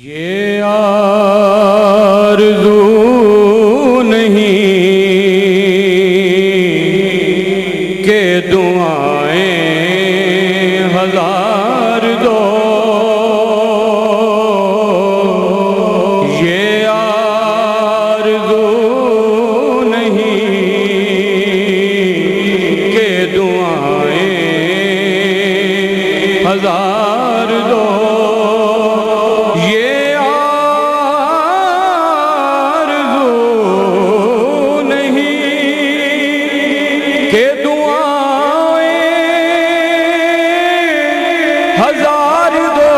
یہ آرزو نہیں کہ دعائیں ہزار دو، یہ آرزو نہیں کہ دعائیں ہزار دو، کہ دعائیں ہزار دو،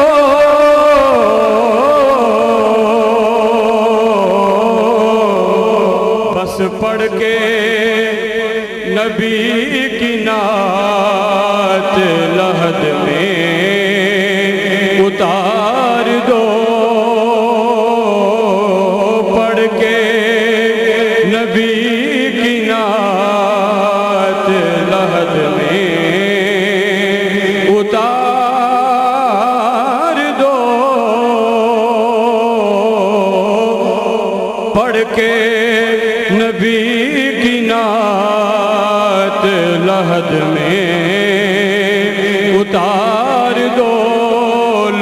بس پڑھ کے نبی کی نعت لحد میں اتار دو، پڑھ کے نبی کی نعت لحد میں اتار دو، پڑھ کے نبی کی نعت لحد میں اتار دو۔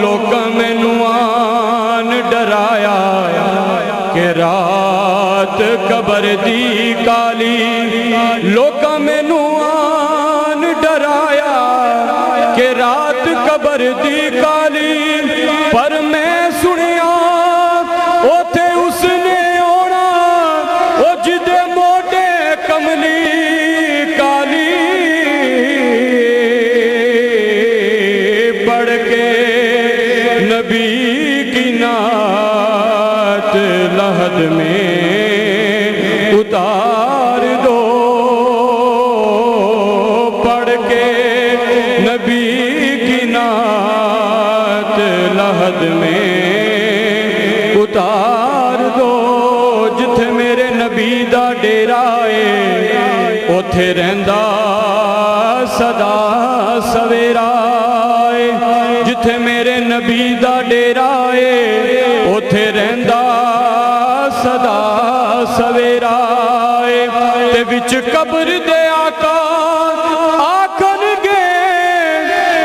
لوکاں مینوں آن ڈرایا کہ رات قبر دی کالی، لوکاں مینوں آن ڈرایا کہ رات قبر دی کالی، پر میں سنیا اوتھے اس نے آنا او جدے موڈے کملی کالی، پڑھ کے نبی کی نعت لحد میں اتار دو، پڑھ کے نبی کی نعت لحد میں اتار دو۔ جتھے میرے نبی دا ڈیرا اے اوتھے رہندا سدا سویرا اے، جتھے میرے نبی دا ڈیرا اے اوتھے رہندا سدا سویرا اے، تے وچ قبر دے آقا آکھن گے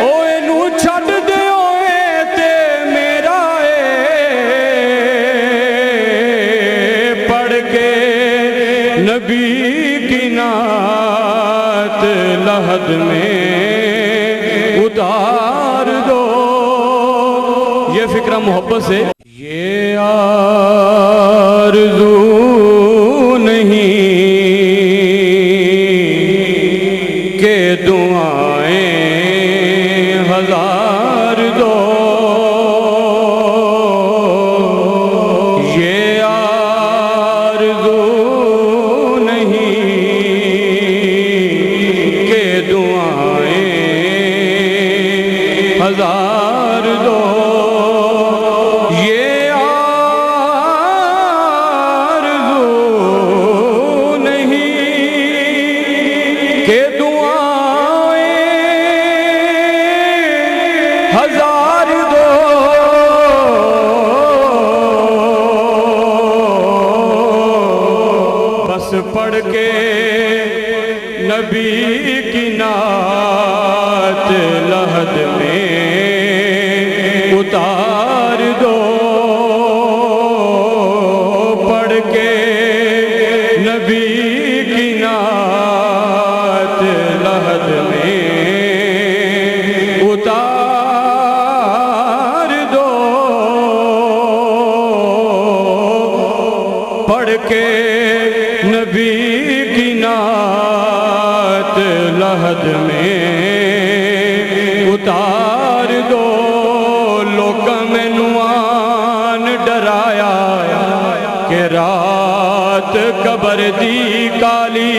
او اینوں چھڈ دیو اے تے میرا اے، پڑھ کے نبی کی نعت لحد میں اتار دو۔ یہ فکرہ محبت سے، یہ آرزو نہیں کہ دعائیں ہزار دو، یہ آرزو نہیں کہ دعائیں ہزار دو، یہ آرزو نہیں کہ دعائیں ہزار دو، بس پڑھ کے نبی کی نعت لحد میں اتار دو، پڑھ کے نبی کی نعت لحد میں اتار دو، پڑھ کے نبی کی نعت لحد میں اتار دو۔ لوکاں مینوں آن ڈرایا کہ رات قبر دی کالی،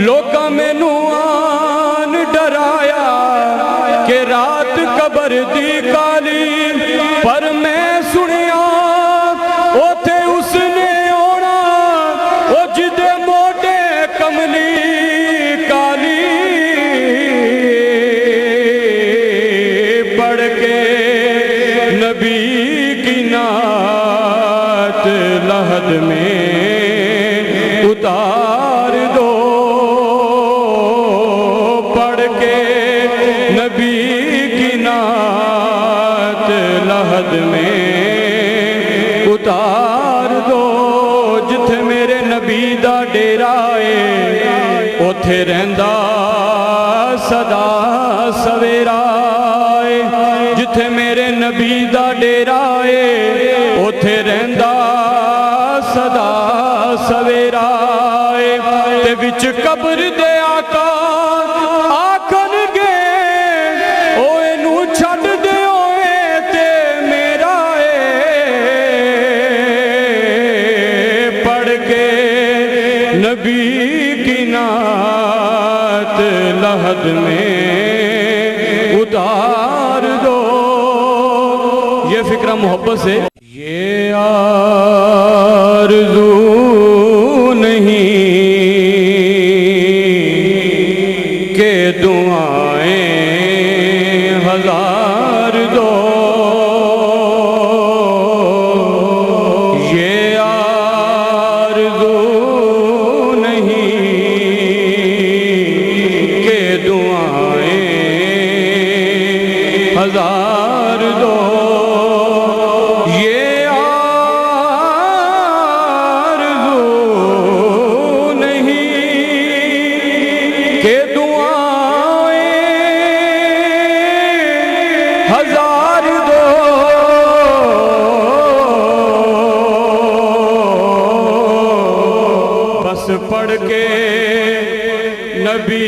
لوکاں مینوں آن ڈرایا کہ رات قبر دی کالی، پر میں سنیا اوتھے اس نے آنا او جدے موڈے کملی کالی، پڑھ کے نبی کی نعت لحد میں اتار دو، پڑھ کے نبی کی نعت لحد میں اتار دو، جتھے میرے نبی دا ڈیرا ہے اوتھے رہندا سدا سویرا ہے، جتھے میرے نبی دا ڈیرا ہے اوتھے رہندا سدا سویرا ہے، تے وچ قبر دے آقا آکھن گے اوے نو چھڈ دے اوے تے میرا ہے، پڑھ کے نبی کی نعت لحد میں اتار دو۔ یہ فکرہ محبت سے، یہ آرزو نہیں کہ دعائیں ہزار دو، یہ آرزو نہیں کہ دعائیں ہزار دو، یہ آرزو نہیں کہ دعائیں ہزار دو، بس پڑھ کے نبی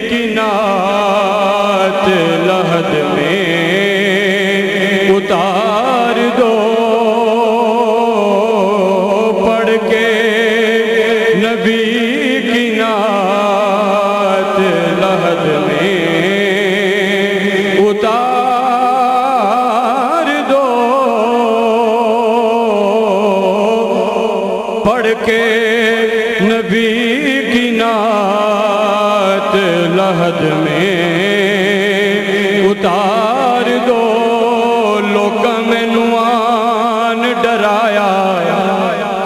کی نعت لحد میں اتار دو، پڑھ کے نبی کی نعت لحد میں اتار دو، پڑھ کے نبی کی نعت لحد میں اتار دو، لوکاں مینوں آن ڈرایا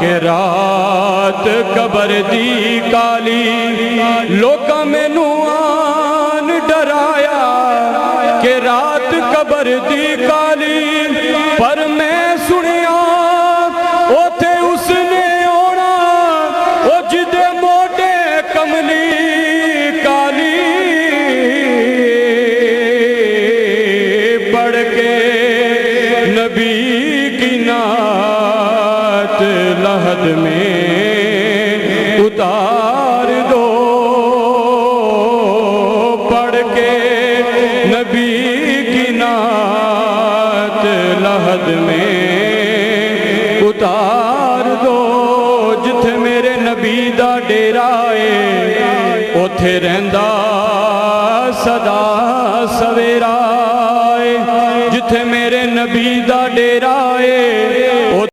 کہ رات قبر دی کالی، لوکاں مینوں آن ڈرایا کہ رات قبر دی کالی، پر میں سنیا اوتھے اس نے آنا او جدے موٹے کملی کالی، پڑھ کے نبی کی نعت لحد میں اتار دو، پڑھ کے نبی کی نعت لحد میں اتار دو، جتھے میرے نبی دا ڈیرا ہے اوتھے رہندا سدا سویرا ہے، جتھے میرے نبی